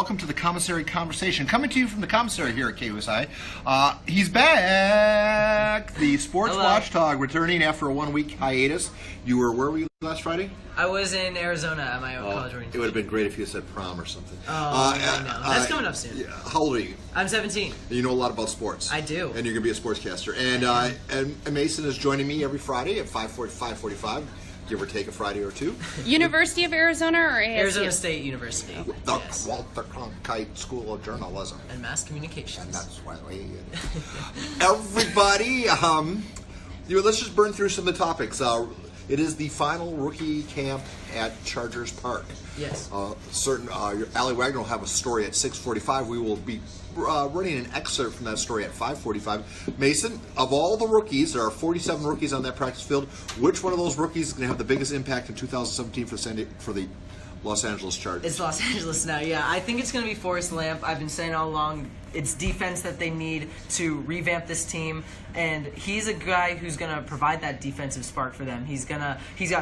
Welcome to the Commissary Conversation. Coming to you from the commissary here at KUSI. He's back! The Sports Watchdog returning after a 1-week hiatus. Where were you last Friday? I was in Arizona at my college orientation. It would have been great if you said prom or something. I know. That's coming up soon. Yeah, how old are you? I'm 17. You know a lot about sports. I do. And you're going to be a sportscaster. And Mason is joining me every Friday at 5:45. Give or take a Friday or two. University of Arizona or ASU? Arizona State University. The Walter Cronkite School of Journalism. And Mass Communications. And that's why everybody, let's just burn through some of the topics. It is the final rookie camp at Chargers Park. Yes. Ali Wagner will have a story at 6:45. We will be running an excerpt from that story at 5:45. Mason, of all the rookies, there are 47 rookies on that practice field. Which one of those rookies is going to have the biggest impact in 2017 for the Los Angeles Chargers? It's Los Angeles now, yeah. I think it's going to be Forrest Lamp. I've been saying all along, it's defense that they need to revamp this team, and he's a guy who's going to provide that defensive spark for them. He's got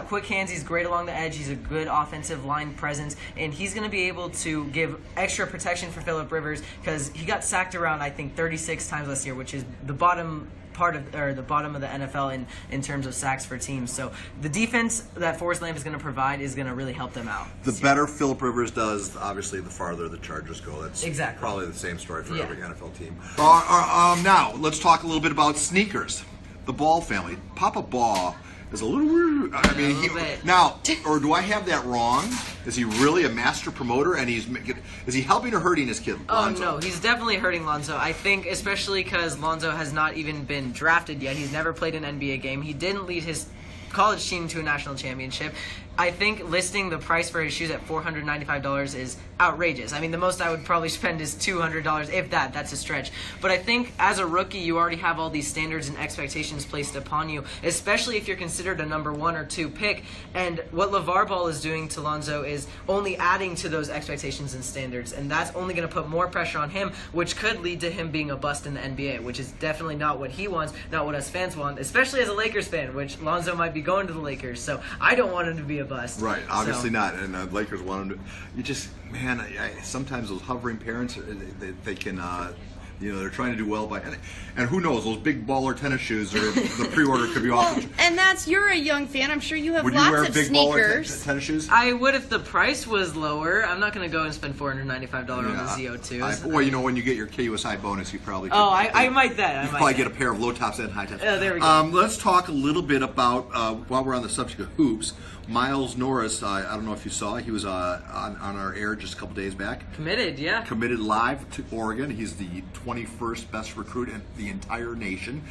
quick hands, he's great along the edge, he's a good offensive line presence, and he's going to be able to give extra protection for Phillip Rivers because he got sacked around, I think, 36 times last year, which is the bottom of the NFL in terms of sacks for teams. So the defense that Forrest Lamp is going to provide is going to really help them out. The better Phillip Rivers does, obviously, the farther the Chargers go. That's exactly probably the same story for every NFL team. Now, let's talk a little bit about sneakers. The Ball family. Papa Ball is a little weird. I mean, or do I have that wrong? Is he really a master promoter, and is he helping or hurting his kid, Lonzo? Oh, no, he's definitely hurting Lonzo. I think especially because Lonzo has not even been drafted yet. He's never played an NBA game. He didn't lead his college team to a national championship. I think listing the price for his shoes at $495 is outrageous. I mean, the most I would probably spend is $200, if that's a stretch. But I think as a rookie, you already have all these standards and expectations placed upon you, especially if you're considered a number 1 or 2 pick. And what LeVar Ball is doing to Lonzo is only adding to those expectations and standards, and that's only going to put more pressure on him, which could lead to him being a bust in the NBA, which is definitely not what he wants, not what us fans want, especially as a Lakers fan, which Lonzo might be going to the Lakers. So I don't want him to be a bust. Right, obviously not. And the Lakers want him to. Sometimes those hovering parents, they can, they're trying to do well by. And who knows, those big baller tennis shoes, or the pre-order could be off. And you're a young fan. I'm sure you have lots of sneakers. Would you wear big baller tennis shoes? I would if the price was lower. I'm not going to go and spend $495 on the ZO2s. When you get your KUSI bonus, you probably could. I might then. You probably get a pair of low tops and high tops. Oh, there we go. Let's talk a little bit about, while we're on the subject of hoops, Miles Norris, I don't know if you saw, he was on our air just a couple days back. Committed, yeah. Committed live to Oregon. He's the 21st best recruit in the entire nation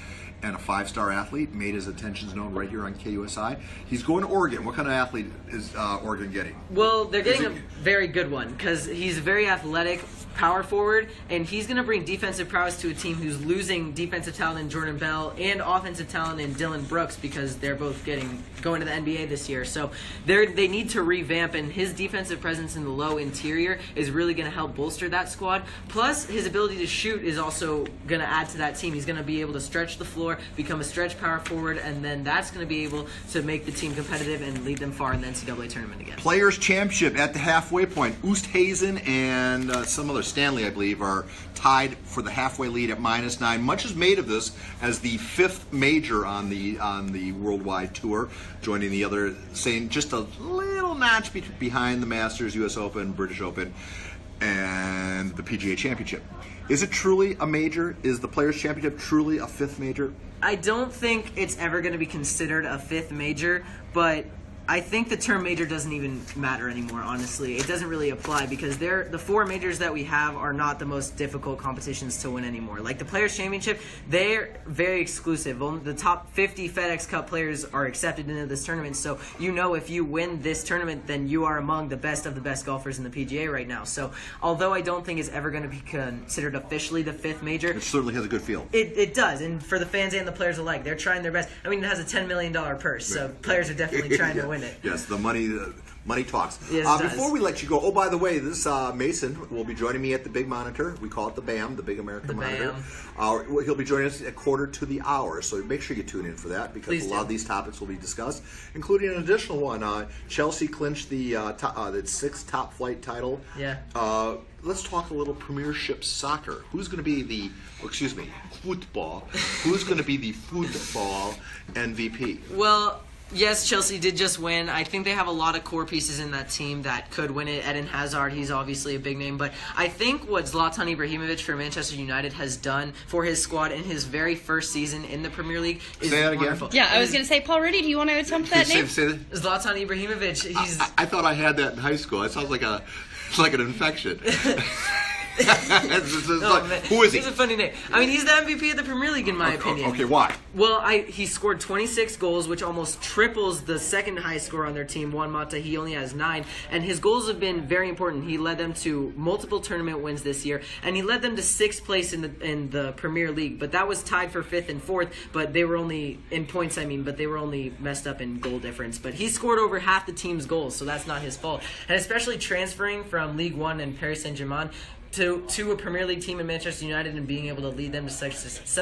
and a 5-star athlete. Made his intentions known right here on KUSI. He's going to Oregon. What kind of athlete is Oregon getting? Well, they're getting a very good one because he's very athletic, power forward, and he's going to bring defensive prowess to a team who's losing defensive talent in Jordan Bell and offensive talent in Dylan Brooks because they're both going to the NBA this year. So they need to revamp, and his defensive presence in the low interior is really going to help bolster that squad. Plus, his ability to shoot is also going to add to that team. He's going to be able to stretch the floor, become a stretch power forward, and then that's going to be able to make the team competitive and lead them far in the NCAA tournament again. Players' Championship at the halfway point. Oosthuizen and some other Stanley, I believe, are tied for the halfway lead at -9. Much is made of this as the 5th major on the worldwide tour, joining the other, saying just a little notch behind the Masters, U.S. Open, British Open, and the PGA Championship. Is it truly a major? Is the Players' Championship truly a 5th major? I don't think it's ever going to be considered a 5th major, but I think the term major doesn't even matter anymore, honestly. It doesn't really apply because the 4 majors that we have are not the most difficult competitions to win anymore. Like the Players' Championship, they're very exclusive. Only the top 50 FedEx Cup players are accepted into this tournament, so if you win this tournament, then you are among the best of the best golfers in the PGA right now. So although I don't think it's ever going to be considered officially the 5th major, it certainly has a good feel. It does, and for the fans and the players alike, they're trying their best. I mean, it has a $10 million purse, so players are definitely trying to win it. Yes, the money Money talks. Yes, it does. Before we let you go, by the way, this Mason will be joining me at the big monitor. We call it the BAM, the Big American Monitor. He'll be joining us at 1:45, so make sure you tune in for that, because a lot of these topics will be discussed, including an additional one. Chelsea clinched the 6th top flight title. Yeah. Let's talk a little Premiership soccer. Who's going to be football? Who's going to be the football MVP? Well, yes, Chelsea did just win. I think they have a lot of core pieces in that team that could win it. Eden Hazard, he's obviously a big name. But I think what Zlatan Ibrahimovic for Manchester United has done for his squad in his very first season in the Premier League is wonderful. Yeah, I was going to say, Paul Riddy, do you want to attempt that name? Zlatan Ibrahimovic, he's... I thought I had that in high school. It sounds like an infection. Who is he? He's a funny name. I mean, he's the MVP of the Premier League in my opinion. Okay, why? Well, he scored 26 goals, which almost triples the second highest scorer on their team, Juan Mata. He only has 9, and his goals have been very important. He led them to multiple tournament wins this year, and he led them to 6th place in the Premier League. But that was tied for 5th and 4th. But they were only in points. But they were only messed up in goal difference. But he scored over half the team's goals, so that's not his fault. And especially transferring from League One and Paris Saint-Germain to a Premier League team in Manchester United and being able to lead them to such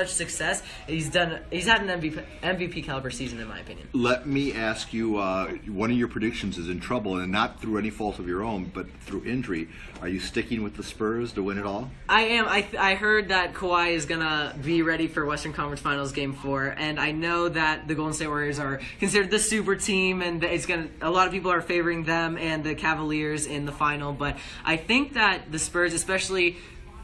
success, he's had an MVP caliber season in my opinion. Let me ask you, one of your predictions is in trouble, and not through any fault of your own, but through injury. Are you sticking with the Spurs to win it all? I am. I heard that Kawhi is going to be ready for Western Conference Finals Game 4, and I know that the Golden State Warriors are considered the super team, and a lot of people are favoring them and the Cavaliers in the final, but I think that the Spurs, especially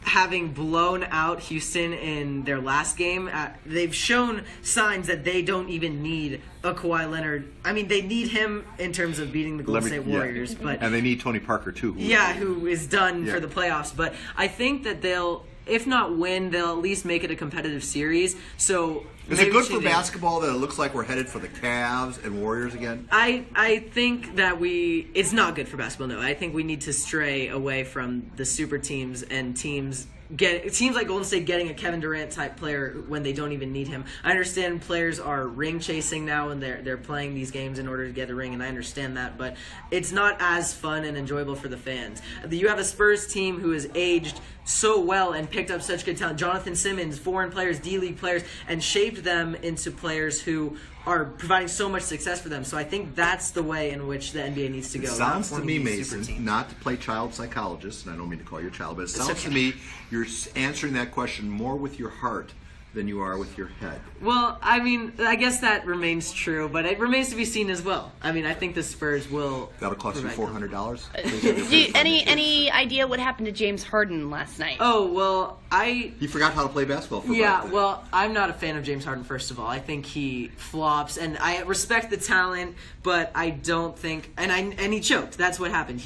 having blown out Houston in their last game, they've shown signs that they don't even need a Kawhi Leonard. I mean, they need him in terms of beating the Golden State Warriors, but and they need Tony Parker too. Who is done for the playoffs. But I think that they'll, if not win, they'll at least make it a competitive series. So is it good for basketball that it looks like we're headed for the Cavs and Warriors again? I think that it's not good for basketball, no. I think we need to stray away from the super teams and teams like Golden State getting a Kevin Durant type player when they don't even need him. I understand players are ring chasing now and they're playing these games in order to get a ring, and I understand that, but it's not as fun and enjoyable for the fans. You have a Spurs team who has aged so well and picked up such good talent. Jonathan Simmons, foreign players, D-League players, and shaped them into players who are providing so much success for them. So I think that's the way in which the NBA needs to go. It sounds to me, Mason, not to play child psychologist, and I don't mean to call you a child, but it sounds to me you're answering that question more with your heart than you are with your head. Well, I mean, I guess that remains true, but it remains to be seen as well. I mean, I think the Spurs will... That'll cost you $400? Any idea what happened to James Harden last night? Oh, well, He forgot how to play basketball. Well, I'm not a fan of James Harden, first of all. I think he flops, and I respect the talent, but I don't think... And he choked. That's what happened.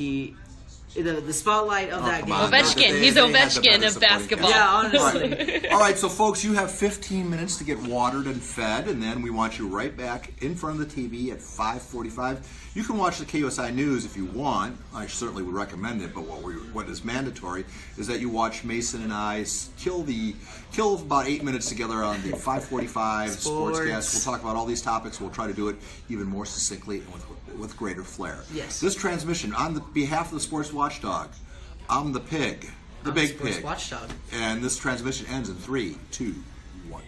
The spotlight of that game. Ovechkin. He's Ovechkin of basketball. Yeah, honestly. All right, so folks, you have 15 minutes to get watered and fed, and then we want you right back in front of the TV at 5:45. You can watch the KUSI News if you want. I certainly would recommend it, but what is mandatory is that you watch Mason and I kill about 8 minutes together on the 5:45 Sportscast. We'll talk about all these topics. We'll try to do it even more succinctly and with greater flair. Yes. This transmission, on behalf of the Sports Watchdog, I'm the pig, the big pig. Watchdog. And this transmission ends in 3, 2, 1.